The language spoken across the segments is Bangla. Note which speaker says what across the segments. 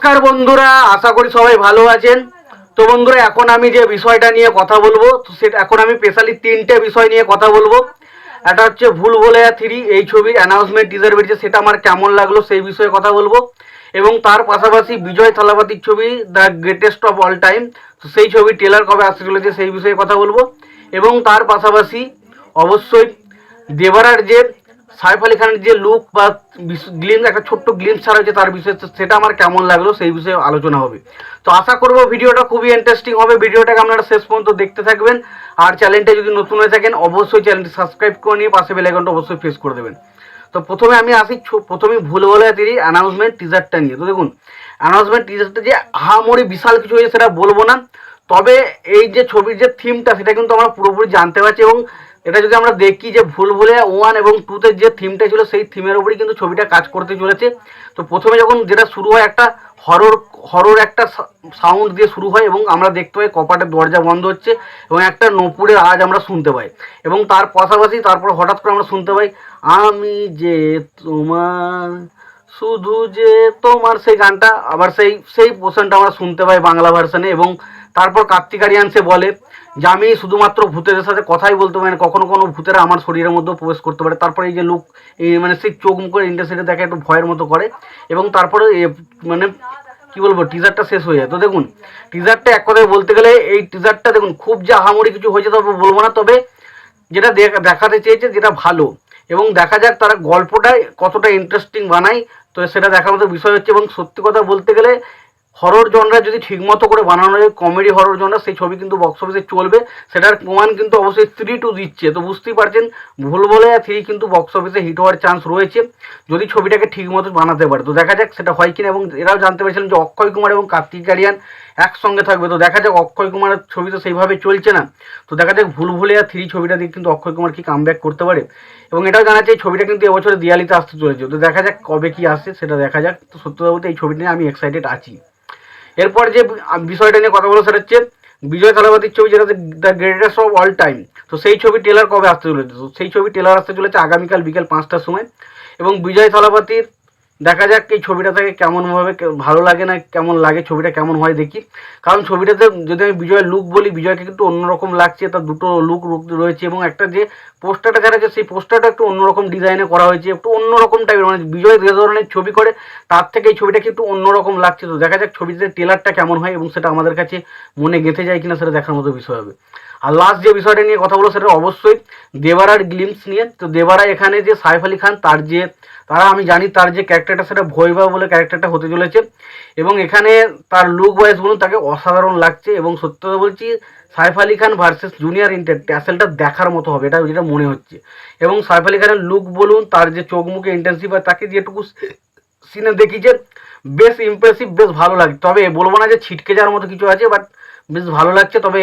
Speaker 1: নমস্কার বন্ধুরা, আশা করি সবাই ভালো আছেন। তো বন্ধুরা, এখন আমি যে বিষয়টা নিয়ে কথা বলবো সেটা এখন আমি স্পেশালি তিনটে বিষয় নিয়ে কথা বলবো। একটা হচ্ছে ভুলভুলাইয়া 3 এই ছবির অ্যানাউন্সমেন্ট টিজার বেরিয়েছে, সেটা আমার কেমন লাগলো সেই বিষয়ে কথা বলবো। এবং তার পাশাপাশি বিজয় থালাপতির ছবি the greatest of all time, তো সেই ছবির ট্রেলার কবে আসতে চলেছে সেই বিষয়ে কথা বলবো। এবং তার পাশাপাশি অবশ্যই দেবারার যে সাইফ আলি খানের যে লুক বা গ্লিমস, একটা ছোট্ট গ্লিমস ছাড়া হচ্ছে তার বিষয়ে, সেটা আমার কেমন লাগলো সেই বিষয়ে আলোচনা হবে। তো আশা করবো ভিডিওটা খুবই ইন্টারেস্টিং হবে। ভিডিওটাকে আপনারা শেষ পর্যন্ত দেখতে থাকবেন। আর চ্যানেলটা যদি নতুন হয়ে থাকেন অবশ্যই চ্যানেলটি সাবস্ক্রাইব করে নিয়ে পাশে বেল আইকনটা অবশ্যই প্রেস করে দেবেন। তো প্রথমে আমি আসি প্রথমেই ভুলভুলাইয়া 3 অ্যানাউন্সমেন্ট টিজারটা নিয়ে। তো দেখুন, অ্যানাউন্সমেন্ট টিজারটা যে আহামরি বিশাল কিছু হয়েছে সেটা বলবো না, তবে এই যে ছবির যে থিমটা সেটা কিন্তু আমরা পুরোপুরি জানতে পারছি। এবং এটা যদি আমরা দেখি যে ভুলভুলাইয়া 1 এবং 2-তে যে থিমটা ছিল সেই থিমের উপরই কিন্তু ছবিটা কাজ করতে চলেছে। তো প্রথমে যখন যেটা শুরু হয় একটা হরর হরর একটা সাউন্ড দিয়ে শুরু হয় এবং আমরা দেখতে পাই কপাটের দরজা বন্ধ হচ্ছে এবং একটা নপুরের আওয়াজ আমরা শুনতে পাই। এবং তার পাশাপাশি তারপর হঠাৎ করে আমরা শুনতে পাই আমি যে তোমার, শুধু যে তোমার, সেই গানটা আবার সেই সেই পোর্শনটা আমরা শুনতে পাই বাংলা ভার্সনে। এবং তারপর কার্তিক আরিয়ান সে বলে যে আমি শুধুমাত্র ভূতেদের সাথে কথাই বলতে পারি না, কখনো কোনো ভূতেরা আমার শরীরের মধ্যে প্রবেশ করতে পারে। তারপরে এই যে লুক, এই মানে সেই চোখ মুখের ইন্টারেস্টে দেখে একটু ভয়ের মতো করে। এবং তারপরে মানে কি বলবো, টিজারটা শেষ হয়ে যায়। তো দেখুন, টিজারটা এক কথায় বলতে গেলে এই টিজারটা দেখুন খুব যে আহামরি কিছু হয়েছে তবে বলবো না, তবে যেটা দেখাতে চেয়েছে যেটা ভালো। এবং দেখা যাক তারা গল্পটাই কতটা ইন্টারেস্টিং বানায়, তো সেটা দেখার মতো বিষয় হচ্ছে। এবং সত্যি কথা বলতে গেলে হরর জনরা যদি ঠিকমতো করে বানানো যায়, কমেডি হরর জনরা, সেই ছবি কিন্তু বক্স অফিসে চলবে। সেটার প্রমাণ কিন্তু অবশ্যই 3-2 দিচ্ছে। তো বুঝতেই পারছেন ভুলভুলাইয়া 3 কিন্তু বক্স অফিসে হিট হওয়ার চান্স রয়েছে যদি ছবিটাকে ঠিকমতো বানাতে পারে। তো দেখা যাক সেটা হয় কিনা। এবং এরাও জানতে পেরেছিলেন যে অক্ষয় কুমার এবং কার্তিক আরিয়ান একসঙ্গে থাকবে। তো দেখা যাক, অক্ষয় কুমারের ছবি তো সেইভাবে চলছে না, তো দেখা যাক ভুলভুলাইয়া 3 ছবিটা দিয়ে কিন্তু অক্ষয় কুমার কি কামব্যাক করতে পারে। এবং এটাও জানা যায় এই ছবিটা কিন্তু এবছরে দিওয়ালিতে আসতে চলেছে। তো দেখা যাক কবে কি আসে সেটা দেখা যাক। তো সত্যি কথা বলতে এই ছবিটা নিয়ে আমি এক্সাইটেড আছি। এরপর যে বিষয়টা নিয়ে কথা বলো সেটা হচ্ছে বিজয় থালাপতির ছবি, যেটা the greatest of all time. তো সেই ছবি ট্রেলার কবে আসতে চলেছে? তো সেই ছবি ট্রেলার আসতে চলেছে আগামীকাল বিকেল 5টার সময়। এবং বিজয় থালাপতির দেখা যাক এই ছবিটা থেকে কেমনভাবে ভালো লাগে না কেমন লাগে, ছবিটা কেমন হয় দেখি। কারণ ছবিটাতে যদি আমি বিজয়ের লুক বলি, বিজয়কে কিন্তু অন্যরকম লাগছে, তার দুটো লুক রয়েছে। এবং একটা যে পোস্টারটা দেখা যাচ্ছে সেই পোস্টারটা একটু অন্যরকম ডিজাইনে করা হয়েছে, একটু অন্যরকম টাইপের, মানে বিজয় যে ধরনের ছবি করে তার থেকে এই ছবিটাকে একটু অন্যরকম লাগছে। তো দেখা যাক ছবিতে ট্রেলারটা কেমন হয় এবং সেটা আমাদের কাছে মনে গেঁথে যায় কিনা সেটা দেখার মতো বিষয় হবে। আর লাস্ট যে বিষয়টা নিয়ে কথা বলো সেটা অবশ্যই দেবারার গ্লিমস নিয়ে। তো দেবারা এখানে যে সাইফ আলি খান তারা আমি জানি তার যে ক্যারেক্টারটা সেটা ভৈবা বলে ক্যারেক্টারটা হতে চলেছে। এবং এখানে তার লুক ওয়াইজ বলুন তাকে অসাধারণ লাগছে। এবং সত্যি কথা বলছি, Saif Ali Khan versus junior NTR ট্যাসেলটা দেখার মতো হবে, এটা যেটা মনে হচ্ছে। এবং সাইফ আলি খানের লুক বলুন, তার যে চোখ মুখে ইন্টেন্সিভ আর তাকে যেটুকু সিনে দেখিয়েছে বেশ ইমপ্রেসিভ, বেশ ভালো লাগে। তবে বলবো না যে ছিটকে যাওয়ার মতো কিছু আছে, বাট বেশ ভালো লাগছে। তবে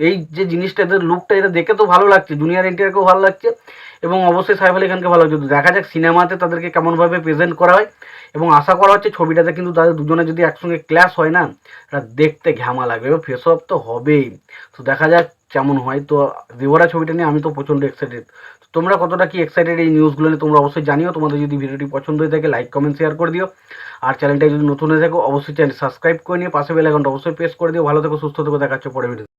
Speaker 1: এই যে জিনিসটা, এদের লুকটা, এটা দেখে তো ভালো লাগছে, জুনিয়র এনটিআরকেও ভালো লাগছে এবং অবশ্যই সাইফ আলি খানকে ভালো লাগছে। তো দেখা যাক সিনেমাতে তাদেরকে কেমনভাবে প্রেজেন্ট করা হয়। এবং আশা করা হচ্ছে ছবিটাতে কিন্তু তাদের দুজনে যদি একসঙ্গে ক্লাস হয় না, এটা দেখতে ঘ্যামা লাগবে এবং ফেস অফ তো হবেই। তো দেখা যাক কেমন হয়। তো দেবরা ছবিটা নিয়ে আমি তো প্রচণ্ড এক্সাইটেড। তোমরা কতটা কি এক্সাইটেড এই নিউজগুলো নিয়ে তোমরা অবশ্যই জানিও। তোমাদের যদি ভিডিওটি পছন্দ হয়ে থাকে লাইক কমেন্ট শেয়ার করে দিও। আর চ্যানেলটা যদি নতুন হয়ে থাকো অবশ্যই চ্যানেল সাবস্ক্রাইব করে নিয়ে পাশে বেল আইকনটা অবশ্যই প্রেস করে দিও। ভালো থেকো, সুস্থ থেকো, দেখা হচ্ছে পরে ভিডিও।